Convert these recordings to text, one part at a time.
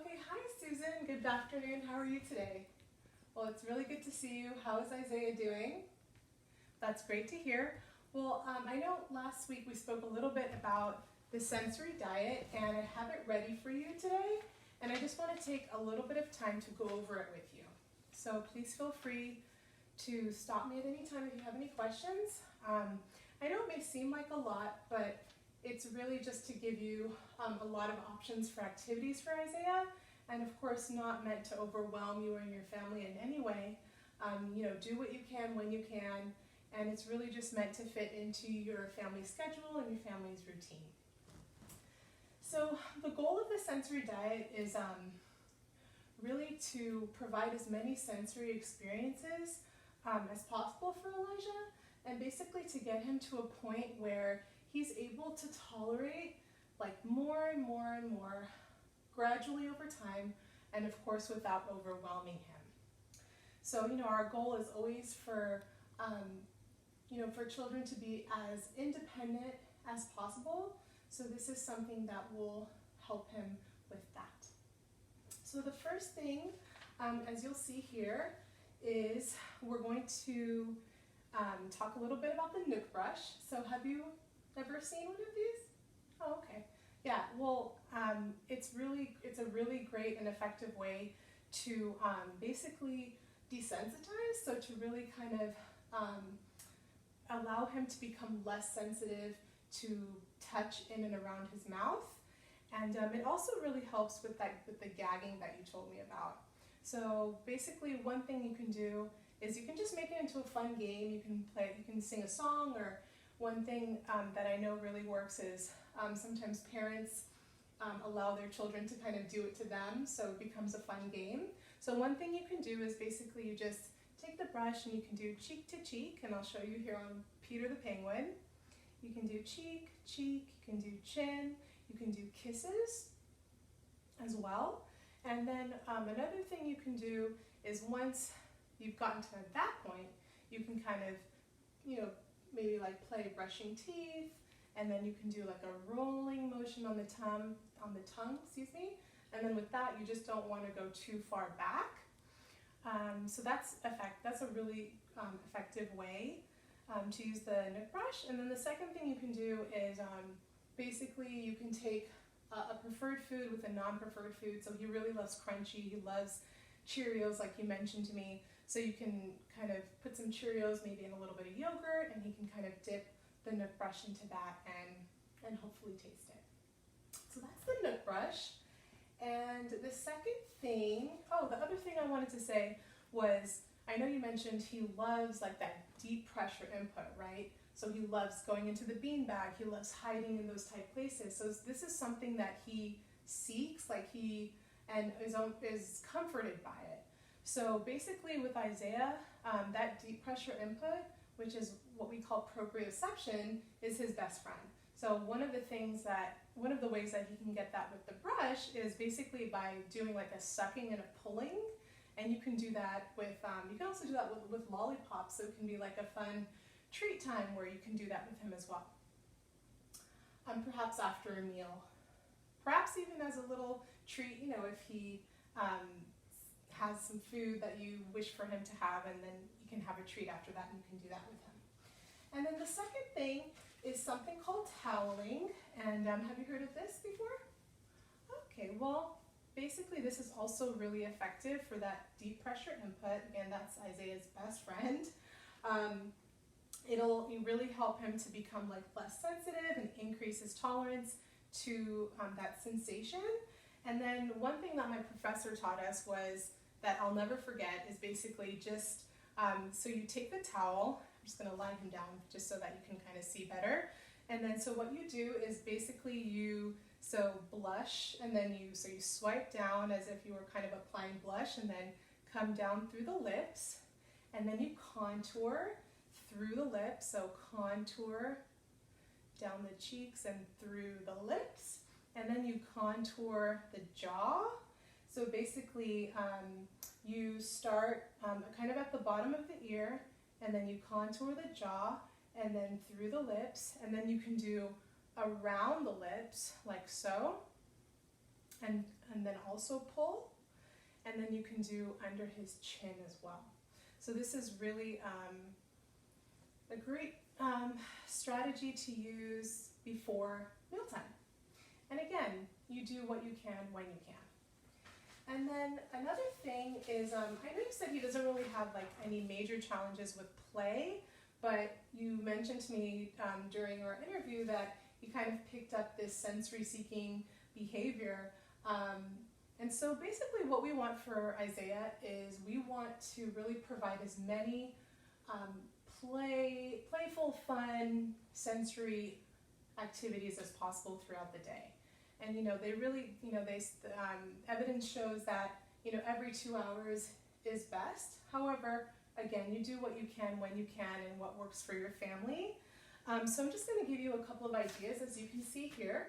Okay, hi Susan, good afternoon, how are you today? Well, it's really good to see you. How is Isaiah doing? That's great to hear. Well, I know last week we spoke a little bit about the sensory diet and I have it ready for you today. And I just want to take a little bit of time to go over it with you. So please feel free to stop me at any time if you have any questions. I know it may seem like a lot, but it's really just to give you a lot of options for activities for Isaiah, and of course not meant to overwhelm you or your family in any way. Do what you can when you can, and it's really just meant to fit into your family's schedule and your family's routine. So the goal of the sensory diet is really to provide as many sensory experiences as possible for Elijah, and basically to get him to a point where he's able to tolerate like more and more and more gradually over time, and of course without overwhelming him. So our goal is always for for children to be as independent as possible. So this is something that will help him with that. So the first thing, as you'll see here, is we're going to talk a little bit about the Nook brush. So have you ever seen one of these? Oh, okay. Yeah, well, it's a really great and effective way to basically desensitize, so to really kind of allow him to become less sensitive to touch in and around his mouth. And it also really helps with the gagging that you told me about. So basically one thing you can do is you can just make it into a fun game. You can sing a song, or one thing that I know really works is sometimes parents allow their children to kind of do it to them, so it becomes a fun game. So one thing you can do is basically you just take the brush and you can do cheek to cheek, and I'll show you here on Peter the Penguin. You can do cheek, cheek, you can do chin, you can do kisses as well. And then another thing you can do is once you've gotten to that point, you can kind of, maybe like play brushing teeth, and then you can do like a rolling motion on the tongue, and then with that you just don't want to go too far back. So that's a really effective way to use the Nook brush. And then the second thing you can do is basically you can take a preferred food with a non-preferred food. So he really loves crunchy, he loves Cheerios like you mentioned to me. So you can kind of put some Cheerios maybe in a little bit of yogurt, and he can kind of dip the Nook brush into that and hopefully taste it. So that's the Nook brush. And the second thing, the other thing I wanted to say was, I know you mentioned he loves like that deep pressure input, right? So he loves going into the beanbag, he loves hiding in those tight places. So this is something that he seeks, and is comforted by it. So basically with Isaiah, that deep pressure input, which is what we call proprioception, is his best friend. So one of the ways that he can get that with the brush is basically by doing like a sucking and a pulling. And you can do that you can also do that with lollipops, so it can be like a fun treat time where you can do that with him as well. Perhaps after a meal. Perhaps even as a little treat, if he has some food that you wish for him to have, and then you can have a treat after that, and you can do that with him. And then the second thing is something called toweling. And have you heard of this before? Okay, well, basically this is also really effective for that deep pressure input. Again, that's Isaiah's best friend. It'll really help him to become like less sensitive and increase his tolerance to that sensation. And then one thing that my professor taught us was that I'll never forget is basically just, so you take the towel, I'm just gonna lie him down just so that you can kind of see better. And then so what you do is basically you blush, and then you swipe down as if you were kind of applying blush, and then come down through the lips, and then you contour through the lips, so contour down the cheeks and through the lips, and then you contour the jaw. So basically you start kind of at the bottom of the ear, and then you contour the jaw, and then through the lips, and then you can do around the lips like so, and then also pull, and then you can do under his chin as well. So this is really a great strategy to use before mealtime. And again, you do what you can when you can. And then another thing is, I know you said he doesn't really have like any major challenges with play, but you mentioned to me during our interview that you kind of picked up this sensory-seeking behavior. And so basically what we want for Isaiah is we want to really provide as many playful, fun, sensory activities as possible throughout the day. And they really, evidence shows that every 2 hours is best. However, again, you do what you can when you can and what works for your family. So I'm just going to give you a couple of ideas, as you can see here.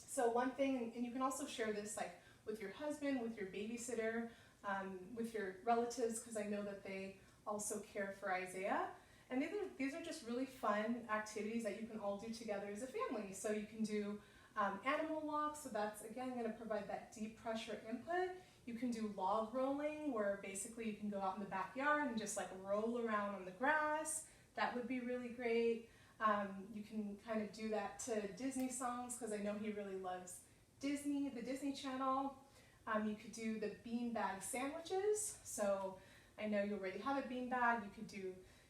So one thing, and you can also share this like with your husband, with your babysitter, with your relatives, because I know that they also care for Isaiah. And these are just really fun activities that you can all do together as a family. So you can do animal walks, so that's again going to provide that deep pressure input. You can do log rolling, where basically you can go out in the backyard and just like roll around on the grass. That would be really great. You can kind of do that to Disney songs, because I know he really loves Disney, the Disney Channel. You could do the beanbag sandwiches. So I know you already have a beanbag.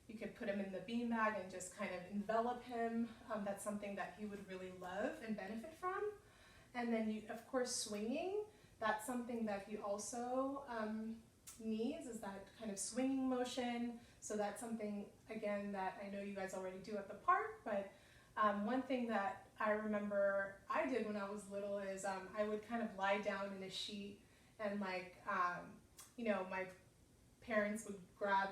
You could put him in the beanbag and just kind of envelop him. That's something that he would really love and benefit from. And then of course, swinging. That's something that he also needs, is that kind of swinging motion. So that's something, again, that I know you guys already do at the park, but one thing that I remember I did when I was little is I would kind of lie down in a sheet, and my parents would grab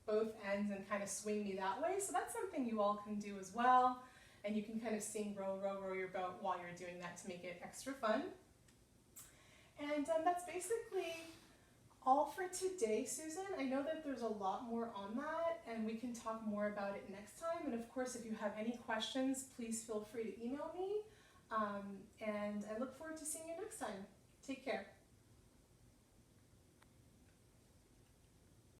both ends and kind of swing me that way. So that's something you all can do as well. And you can kind of sing row, row, row your boat while you're doing that to make it extra fun. And that's basically all for today, Susan. I know that there's a lot more on that, and we can talk more about it next time. And of course, if you have any questions, please feel free to email me. And I look forward to seeing you next time. Take care.